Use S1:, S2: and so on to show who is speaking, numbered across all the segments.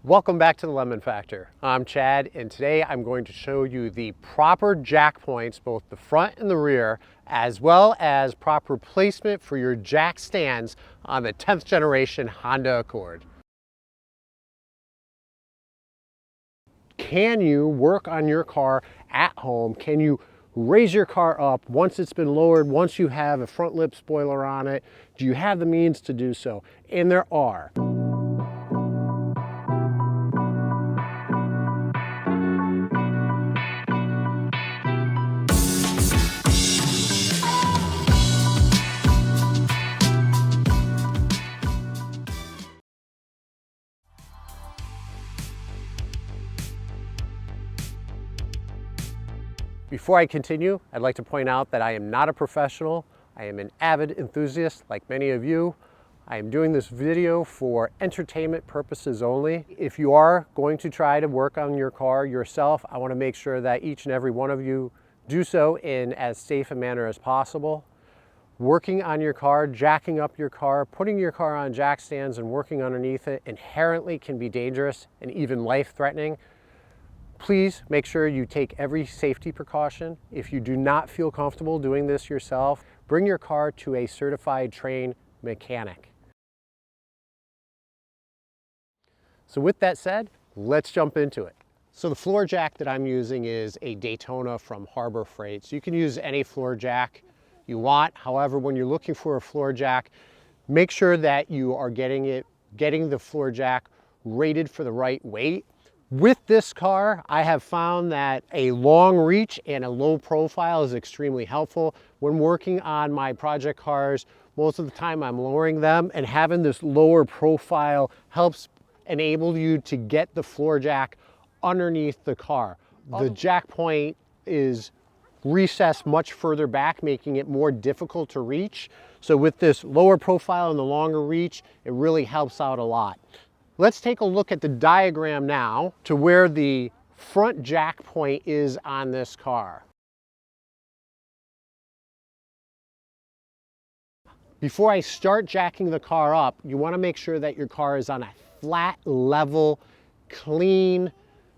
S1: Welcome back to the Lemon Factor. I'm Chad, and today I'm going to show you the proper jack points, both the front and the rear, as well as proper placement for your jack stands on the 10th generation Honda Accord. Can you work on your car at home? Can you raise your car up once it's been lowered, once you have a front lip spoiler on it? Do you have the means to do so? And there are. Before I continue, I'd like to point out that I am not a professional. I am an avid enthusiast like many of you. I am doing this video for entertainment purposes only. If you are going to try to work on your car yourself, I want to make sure that each and every one of you do so in as safe a manner as possible. Working on your car, jacking up your car, putting your car on jack stands and working underneath it inherently can be dangerous and even life-threatening. Please make sure you take every safety precaution. If you do not feel comfortable doing this yourself, bring your car to a certified trained mechanic. So with that said, let's jump into it. So the floor jack that I'm using is a Daytona from Harbor Freight. So you can use any floor jack you want. However, when you're looking for a floor jack, make sure that you are getting the floor jack rated for the right weight. With this car, I have found that a long reach and a low profile is extremely helpful. When working on my project cars, most of the time I'm lowering them, and having this lower profile helps enable you to get the floor jack underneath the car. The jack point is recessed much further back, making it more difficult to reach. So with this lower profile and the longer reach, it really helps out a lot. Let's take a look at the diagram now to where the front jack point is on this car. Before I start jacking the car up, you want to make sure that your car is on a flat, level, clean,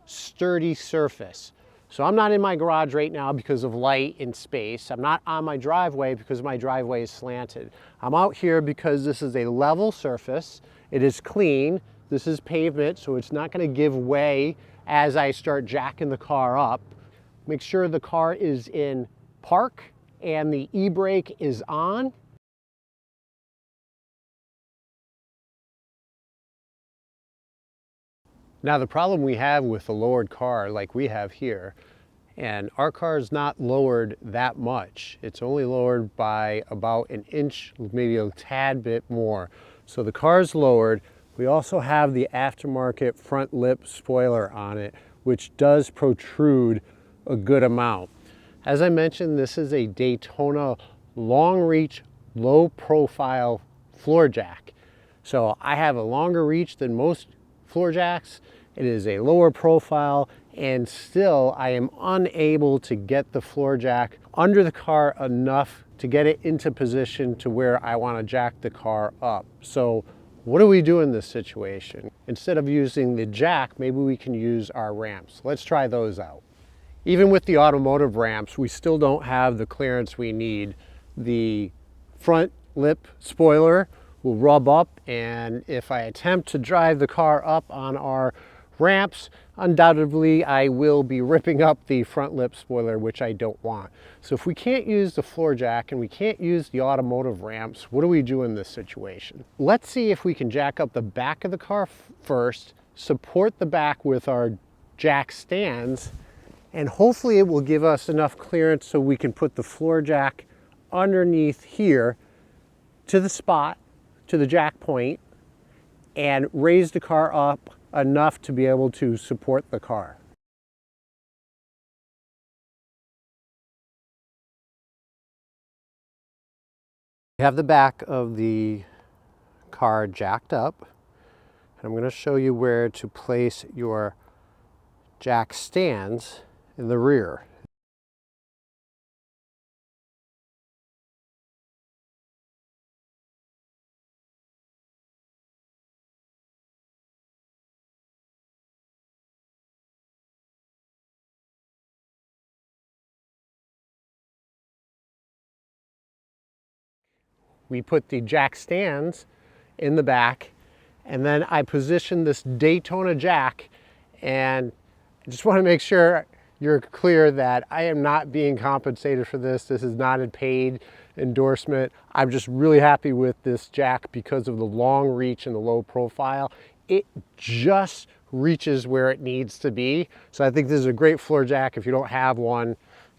S1: sturdy surface. So I'm not in my garage right now because of light and space. I'm not on my driveway because my driveway is slanted. I'm out here because this is a level surface. It is clean. This is pavement, so it's not going to give way as I start jacking the car up. Make sure the car is in park and the e-brake is on. Now the problem we have with a lowered car like we have here, and our car is not lowered that much. It's only lowered by about an inch, maybe a tad bit more. So the car is lowered. We also have the aftermarket front lip spoiler on it, which does protrude a good amount. As I mentioned, this is a Daytona long reach, low profile floor jack. So I have a longer reach than most floor jacks. It is a lower profile, and still I am unable to get the floor jack under the car enough to get it into position to where I want to jack the car up. So what do we do in this situation? Instead of using the jack, maybe we can use our ramps. Let's try those out. Even with the automotive ramps, we still don't have the clearance we need. The front lip spoiler will rub up, and if I attempt to drive the car up on our ramps, undoubtedly I will be ripping up the front lip spoiler, which I don't want. So if we can't use the floor jack and we can't use the automotive ramps, what do we do in this situation? Let's see if we can jack up the back of the car first, support the back with our jack stands, and hopefully it will give us enough clearance so we can put the floor jack underneath here to the spot, to the jack point, and raise the car up enough to be able to support the car. We have the back of the car jacked up, and I'm going to show you where to place your jack stands in the rear. we put the jack stands in the back, and then I positioned this Daytona jack. And I just want to make sure you're clear that I am not being compensated for this. This is not a paid endorsement. I'm just really happy with this jack because of the long reach and the low profile. It just reaches where it needs to be. So I think this is a great floor jack. If you don't have one,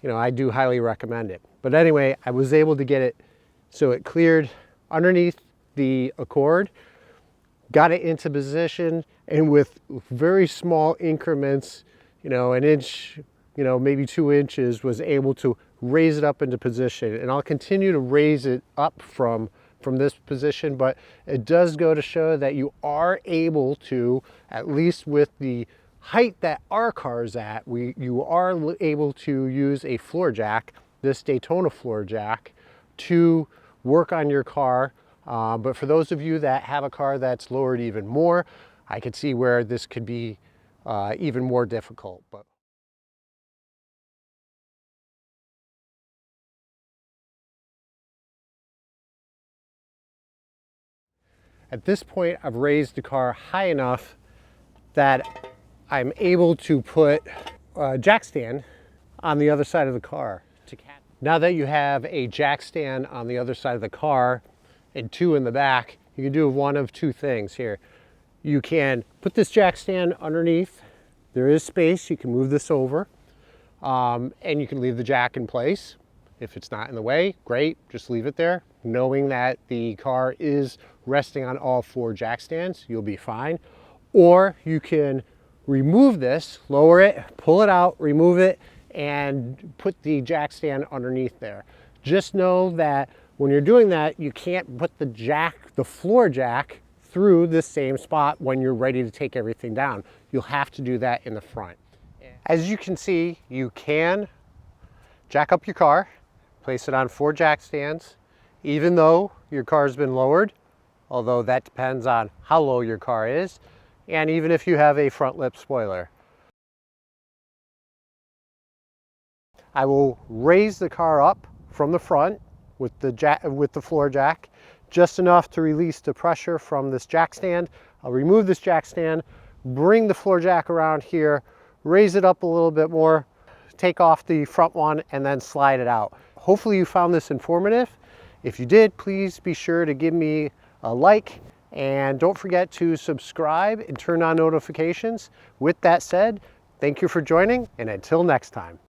S1: I do highly recommend it. But anyway, I was able to get it so it cleared underneath the Accord, got it into position, and with very small increments, an inch, maybe 2 inches, was able to raise it up into position. And I'll continue to raise it up from this position, but it does go to show that you are able to, at least with the height that our car is at, you are able to use a floor jack, this Daytona floor jack, to work on your car. But for those of you that have a car that's lowered even more, I could see where this could be even more difficult. But at this point, I've raised the car high enough that I'm able to put a jack stand on the other side of the car. Now that you have a jack stand on the other side of the car and 2 in the back, you can do one of 2 things here. You can put this jack stand underneath. There is space. You can move this over, and you can leave the jack in place. If it's not in the way, great, just leave it there. Knowing that the car is resting on all 4 jack stands, you'll be fine. Or you can remove this, lower it, pull it out, remove it, and put the jack stand underneath there. Just know that when you're doing that, you can't put the floor jack through the same spot when you're ready to take everything down. You'll have to do that in the front. As you can see, you can jack up your car, place it on 4 jack stands, even though your car's been lowered, although that depends on how low your car is, and even if you have a front lip spoiler. I will raise the car up from the front with the floor jack, just enough to release the pressure from this jack stand. I'll remove this jack stand, bring the floor jack around here, raise it up a little bit more, take off the front one, and then slide it out. Hopefully you found this informative. If you did, please be sure to give me a like, and don't forget to subscribe and turn on notifications. With that said, thank you for joining, and until next time.